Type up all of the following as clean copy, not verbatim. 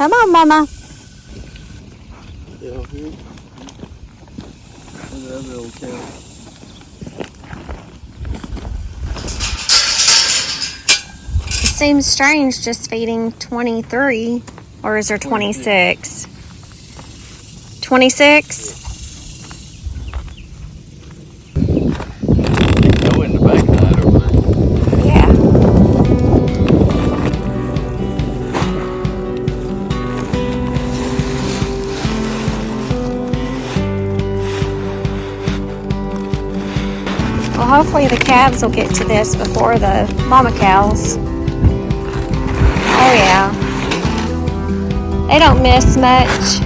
Come on, Mama. Down here. Look at that little cow. It seems strange just feeding 23. Or is there 26? 26? Go in the backside over there. Yeah. Well, hopefully the calves will get to this before the mama cows. Oh yeah. They don't miss much.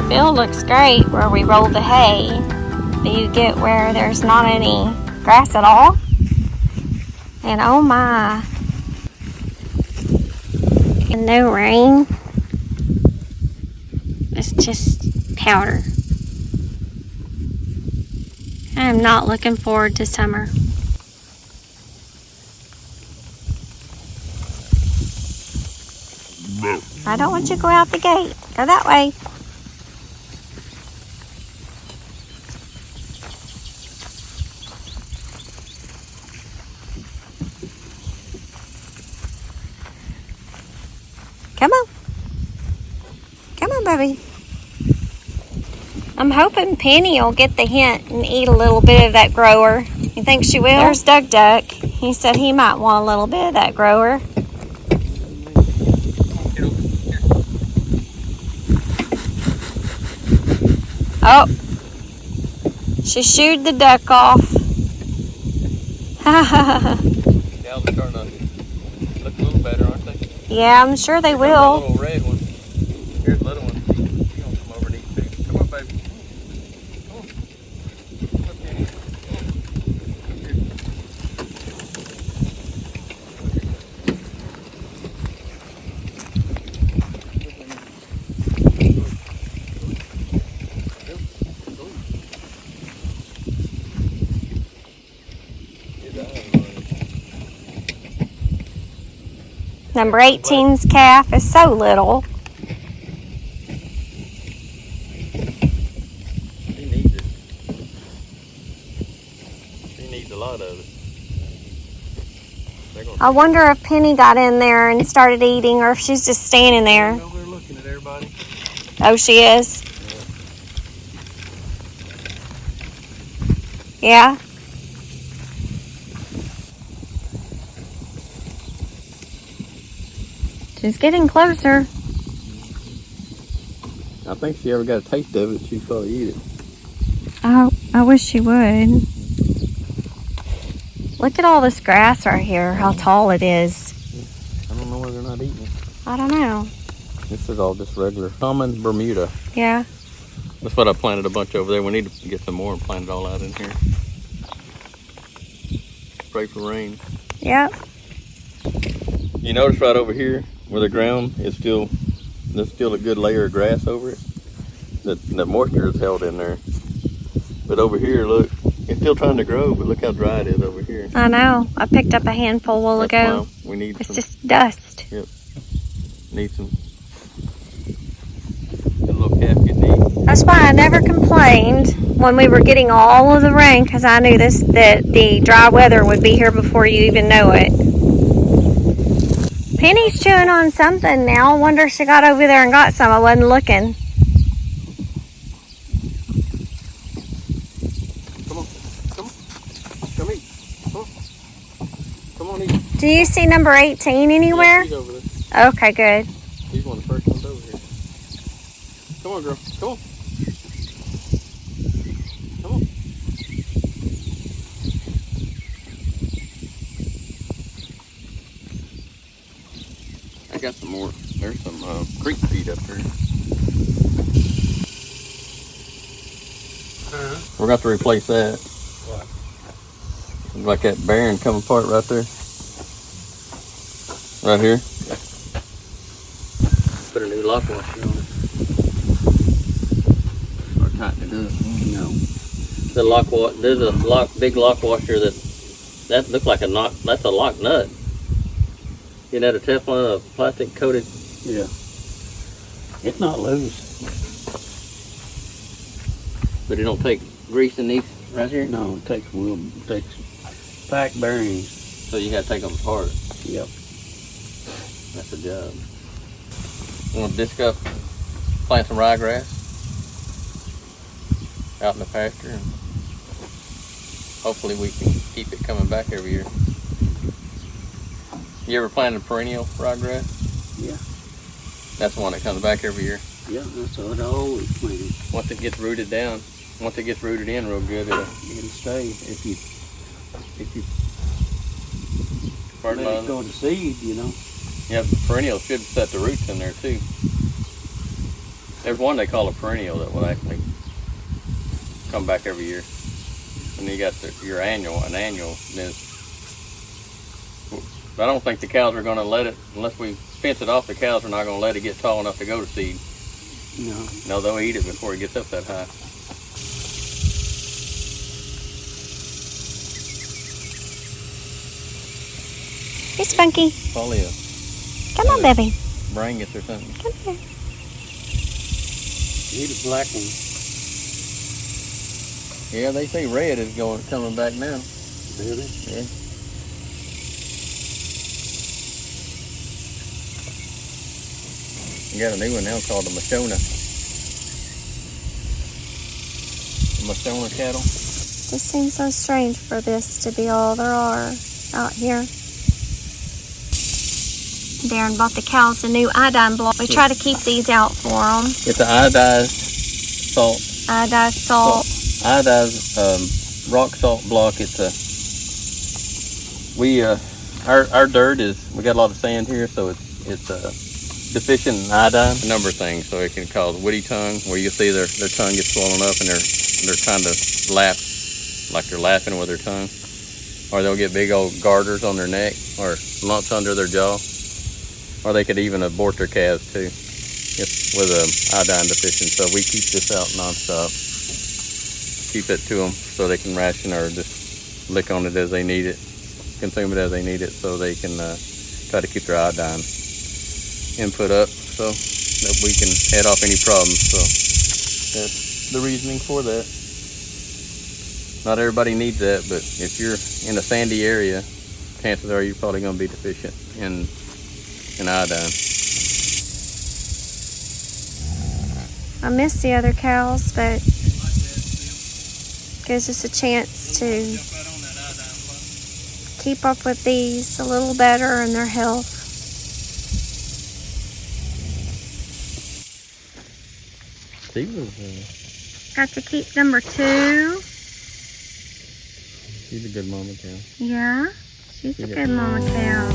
Field looks great where we roll the hay, but you get where there's not any grass at all. And oh my, and no rain. It's just powder. I am not looking forward to summer. I don't want you to go out the gate. Go that way. Come on. Come on, baby. I'm hoping Penny will get the hint and eat a little bit of that grower. You think she will? There's Duck Duck. He said he might want a little bit of that grower. Oh. She shooed the duck off. Now they're starting to look a little better, aren't they? Yeah, I'm sure they will. The little red one. Here's the little one. She's gonna come over and eat too. Come on, baby. Come on. Come on, Penny. Number 18's calf is so little. She needs it. She needs a lot of it. I wonder if Penny got in there and started eating or if she's just standing there. Over there looking at everybody. Oh, she is? Yeah? She's getting closer. I think she ever got a taste of it, she'd probably eat it. Oh, I wish she would. Look at all this grass right here, how tall it is. I don't know why they're not eating it. I don't know. This is all just regular common Bermuda. Yeah. That's what I planted a bunch over there. We need to get some more and plant it all out in here. Pray for rain. Yep. You notice right over here where the ground is still, there's still a good layer of grass over it. The moisture is held in there. But over here, look, it's still trying to grow, but look how dry it is over here. I know. I picked up a handful a while That's ago. why we need It's some, just dust. Yep. Need some. A little calf getting eaten. That's why I never complained when we were getting all of the rain, because I knew that the dry weather would be here before you even know it. Penny's chewing on something now. I wonder if she got over there and got some. I wasn't looking. Come on. Come on. Come eat. Come on. Come on, eat. Do you see number 18 anywhere? Yeah, she's over there. Okay, good. She's one of the first ones over here. Come on, girl. Come on. Come on. I got some more. There's some creek feed up here. We're going to have to replace that. What? Like that bearing come apart right there. Right here. Put a new lock washer on it. Or tighten it up. No. There's a big lock washer that looks like a knot. That's a lock nut. Isn't that a Teflon, a plastic coated? Yeah. It's not loose. But it don't take grease in these right here? No, it takes pack bearings. So you gotta take them apart. Yep. That's a job. I'm gonna disc up, plant some ryegrass out in the pasture, and hopefully we can keep it coming back every year. You ever planted perennial ryegrass? Yeah. That's the one that comes back every year. Yeah, that's what I always planted. Once it gets rooted down, once it gets rooted in real good, it'll stay if you let fertilize it go to seed, you know. Yeah, perennial should set the roots in there too. There's one they call a perennial that will actually come back every year. And you got your annual. Then I don't think the cows are going to let it, unless we fence it off, the cows are not going to let it get tall enough to go to seed. No, they'll eat it before it gets up that high. Hey, Spunky. Probably a Come on, baby. brangus or something. Come here. Need a black one. Yeah, they say red is coming back now. Really? Yeah. You got a new one now called the Mashona. The Mashona cattle. Just seems so strange for this to be all there are out here. Darren bought the cows a new iodine block. We try to keep these out for them. It's an iodized salt. Iodized salt. Iodized rock salt block. It's our dirt we got a lot of sand here, so it's deficient in iodine. A number of things, so it can cause woody tongue, where you see their tongue gets swollen up and they're trying to lap, like they're laughing with their tongue, or they'll get big old garters on their neck or lumps under their jaw, or they could even abort their calves too, with a iodine deficiency. So we keep this out nonstop. Keep it to them so they can ration or just lick on it as they need it, consume it as they need it, so they can try to keep their iodine input up so that we can head off any problems. So that's the reasoning for that. Not everybody needs that, but if you're in a sandy area, chances are you're probably going to be deficient in iodine. I miss the other cows, but gives us a chance to keep up with these a little better in their health. Got to keep number 2. She's a good mama cow. Yeah, she's a good mama cow.